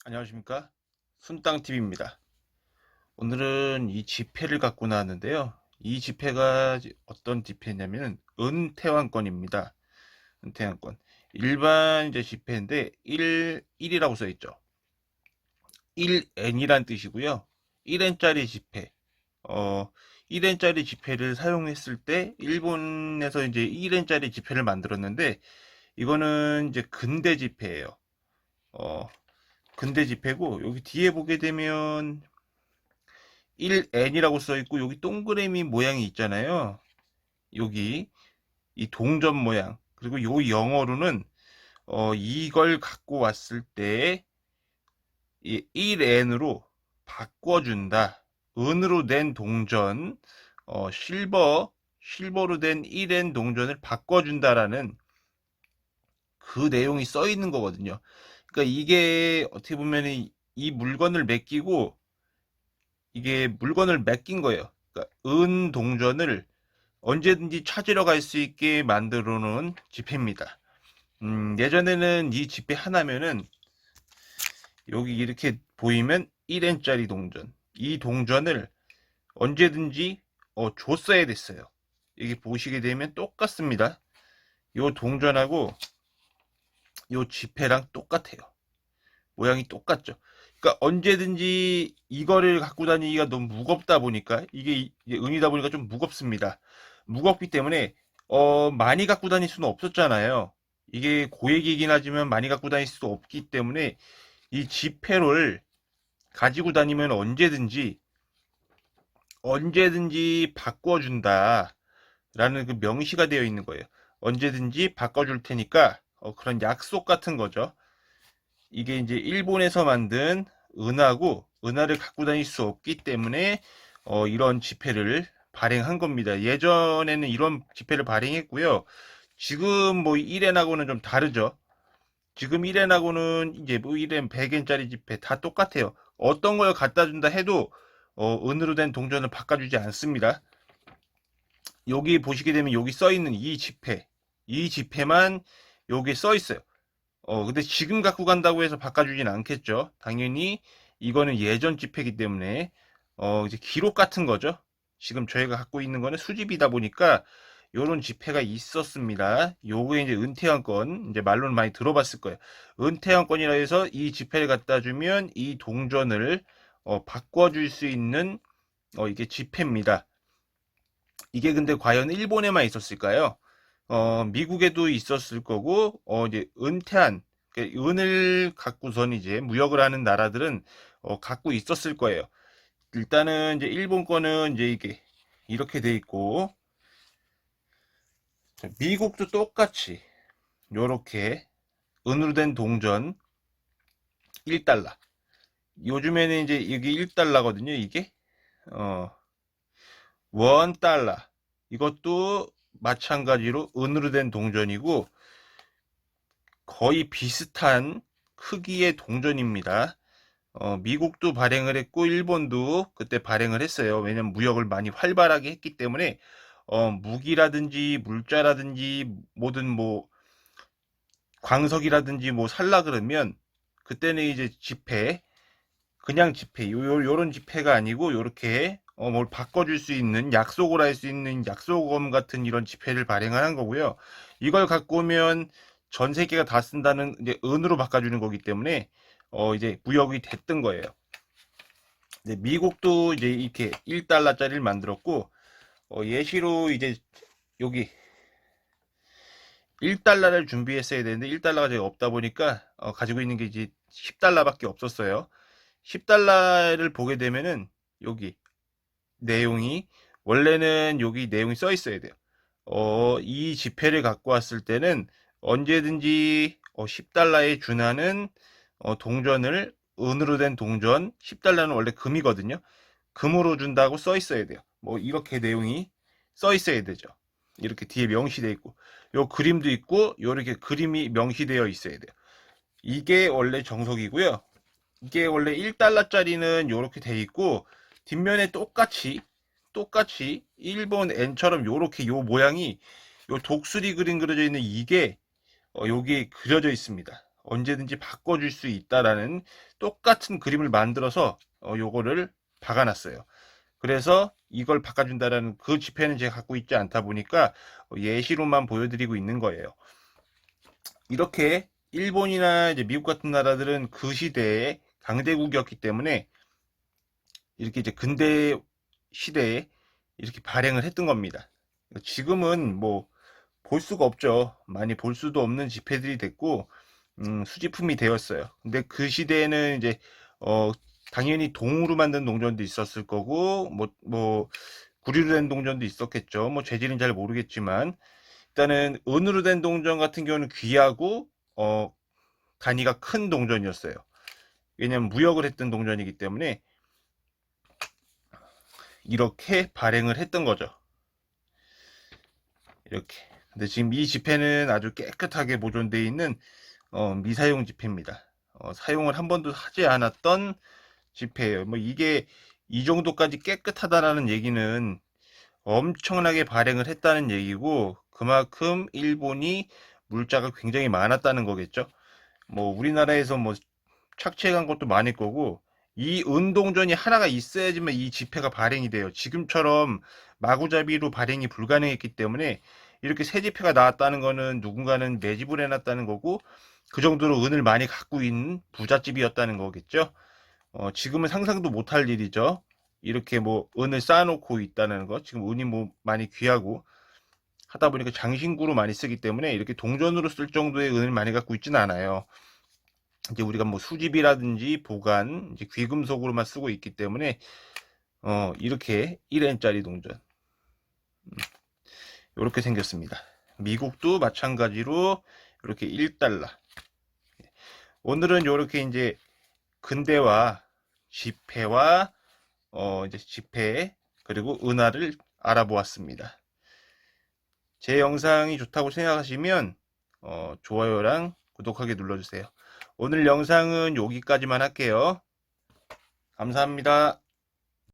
안녕하십니까, 순땅TV입니다. 오늘은 이 지폐를 갖고 나왔는데요. 이 지폐가 어떤 지폐냐면 은퇴환권입니다. 은퇴환권, 일반 이제 지폐인데 1이라고 써 있죠. 1N이란 뜻이고요. 1N짜리 지폐, 1N짜리 지폐를 사용했을 때 일본에서 이제 1N짜리 지폐를 만들었는데, 이거는 이제 근대 지폐예요. 근대 지폐고, 여기 뒤에 보게 되면 1N이라고 써 있고, 여기 동그라미 모양이 있잖아요. 여기 이 동전 모양. 그리고 요 영어로는 이걸 갖고 왔을 때 이 1N으로 바꿔준다. 은으로 된 동전, 실버로 된 1N 동전을 바꿔준다라는 그 내용이 써 있는 거거든요. 그러니까 이게 어떻게 보면 이 물건을 맡기고, 이게 물건을 맡긴 거예요. 그러니까 은 동전을 언제든지 찾으러 갈 수 있게 만들어 놓은 지폐입니다. 예전에는 이 지폐 하나면은 여기 이렇게 보이면 1엔짜리 동전, 이 동전을 언제든지 줬어야 됐어요. 여기 보시게 되면 똑같습니다. 요 동전하고 요 지폐랑 똑같아요. 모양이 똑같죠. 그러니까 언제든지 이거를 갖고 다니기가 너무 무겁다 보니까, 이게 은이다 보니까 좀 무겁습니다. 무겁기 때문에 많이 갖고 다닐 수는 없었잖아요. 이게 고액이긴 하지만 많이 갖고 다닐 수 없기 때문에 이 지폐를 가지고 다니면 언제든지 바꿔준다 라는 그 명시가 되어 있는 거예요. 언제든지 바꿔줄 테니까, 그런 약속 같은 거죠. 이게 이제 일본에서 만든 은하를 갖고 다닐 수 없기 때문에 이런 지폐를 발행한 겁니다. 예전에는 이런 지폐를 발행했고요. 지금 뭐 1엔하고는 좀 다르죠. 지금 1엔하고는 이제 뭐 1엔 100엔짜리 지폐 다 똑같아요. 어떤 걸 갖다 준다 해도 은으로 된 동전을 바꿔주지 않습니다. 여기 보시게 되면 여기 써 있는 이 지폐만 여기 써 있어요. 근데 지금 갖고 간다고 해서 바꿔주진 않겠죠. 당연히 이거는 예전 지폐이기 때문에, 이제 기록 같은 거죠. 지금 저희가 갖고 있는 거는 수집이다 보니까 요런 지폐가 있었습니다. 요게 이제 은퇴환권, 이제 말로는 많이 들어봤을 거예요. 은퇴환권이라 해서 이 지폐를 갖다 주면 이 동전을 바꿔줄 수 있는 이게 지폐입니다. 이게 근데 과연 일본에만 있었을까요? 미국에도 있었을 거고, 이제 그러니까 은을 갖고선 이제 무역을 하는 나라들은 갖고 있었을 거예요. 일단은 이제 일본 거는 이제 이게 이렇게 돼 있고, 미국도 똑같이 요렇게 은으로 된 동전 1달러. 요즘에는 이제 이게 1달러거든요, 이게. 어, 1달러. 이것도 마찬가지로 은으로 된 동전이고, 거의 비슷한 크기의 동전입니다. 미국도 발행을 했고 일본도 그때 발행을 했어요. 왜냐면 무역을 많이 활발하게 했기 때문에 무기라든지 물자라든지 모든 뭐 광석이라든지 뭐 살라 그러면, 그때는 이제 그냥 지폐, 요런 지폐가 아니고 요렇게 뭘 바꿔줄 수 있는, 약속을 할 수 있는 약속엄 같은 이런 지폐를 발행을 한 거고요. 이걸 갖고 오면 전 세계가 다 쓴다는, 이제 은으로 바꿔주는 거기 때문에 이제 무역이 됐던 거예요. 이제 미국도 이제 이렇게 1달러짜리를 만들었고, 예시로 이제 여기 1달러를 준비했어야 되는데 1달러가 제가 없다 보니까 가지고 있는 게 이제 10달러밖에 없었어요. 10달러를 보게 되면은 여기 내용이, 원래는 여기 내용이 써 있어야 돼요. 이 지폐를 갖고 왔을 때는 언제든지 10달러에 준하는 동전을, 은으로 된 동전, 10달러는 원래 금이거든요. 금으로 준다고 써 있어야 돼요. 뭐 이렇게 내용이 써 있어야 되죠. 이렇게 뒤에 명시되어 있고, 요 그림도 있고, 요렇게 그림이 명시되어 있어야 돼요. 이게 원래 정석이고요. 이게 원래 1달러짜리는 이렇게 돼 있고, 뒷면에 똑같이 일본 N처럼 요렇게 요 모양이, 요 독수리 그림 그려져 있는 이게 여기 그려져 있습니다. 언제든지 바꿔줄 수 있다라는 똑같은 그림을 만들어서 요거를 박아놨어요. 그래서 이걸 바꿔준다라는 그 지폐는 제가 갖고 있지 않다 보니까 예시로만 보여드리고 있는 거예요. 이렇게 일본이나 이제 미국 같은 나라들은 그 시대에 강대국이었기 때문에 이렇게 이제 근대 시대에 이렇게 발행을 했던 겁니다. 지금은 뭐 볼 수가 없죠. 많이 볼 수도 없는 지폐들이 됐고 수집품이 되었어요. 근데 그 시대에는 이제 당연히 동으로 만든 동전도 있었을 거고 뭐 구리로 된 동전도 있었겠죠. 뭐 재질은 잘 모르겠지만 일단은 은으로 된 동전 같은 경우는 귀하고 단위가 큰 동전이었어요. 왜냐면 무역을 했던 동전이기 때문에 이렇게 발행을 했던 거죠. 이렇게. 근데 지금 이 지폐는 아주 깨끗하게 보존되어 있는 미사용 지폐입니다. 사용을 한 번도 하지 않았던 지폐예요. 뭐 이게 이 정도까지 깨끗하다라는 얘기는 엄청나게 발행을 했다는 얘기고 그만큼 일본이 물자가 굉장히 많았다는 거겠죠. 뭐 우리나라에서 뭐 착취해간 것도 많을 거고 이 은동전이 하나가 있어야지만 이 지폐가 발행이 돼요. 지금처럼 마구잡이로 발행이 불가능했기 때문에 이렇게 새 지폐가 나왔다는 거는 누군가는 매집을 해놨다는 거고 그 정도로 은을 많이 갖고 있는 부잣집이었다는 거겠죠. 지금은 상상도 못할 일이죠. 이렇게 뭐 은을 쌓아놓고 있다는 거. 지금 은이 뭐 많이 귀하고 하다 보니까 장신구로 많이 쓰기 때문에 이렇게 동전으로 쓸 정도의 은을 많이 갖고 있지는 않아요. 이제 우리가 뭐 수집이라든지 보관, 이제 귀금속으로만 쓰고 있기 때문에 이렇게 1엔짜리 동전 이렇게 생겼습니다. 미국도 마찬가지로 이렇게 1달러. 오늘은 이렇게 이제 근대화 지폐와 이제 지폐 그리고 은화를 알아보았습니다. 제 영상이 좋다고 생각하시면 좋아요랑 구독하기 눌러주세요. 오늘 영상은 여기까지만 할게요. 감사합니다.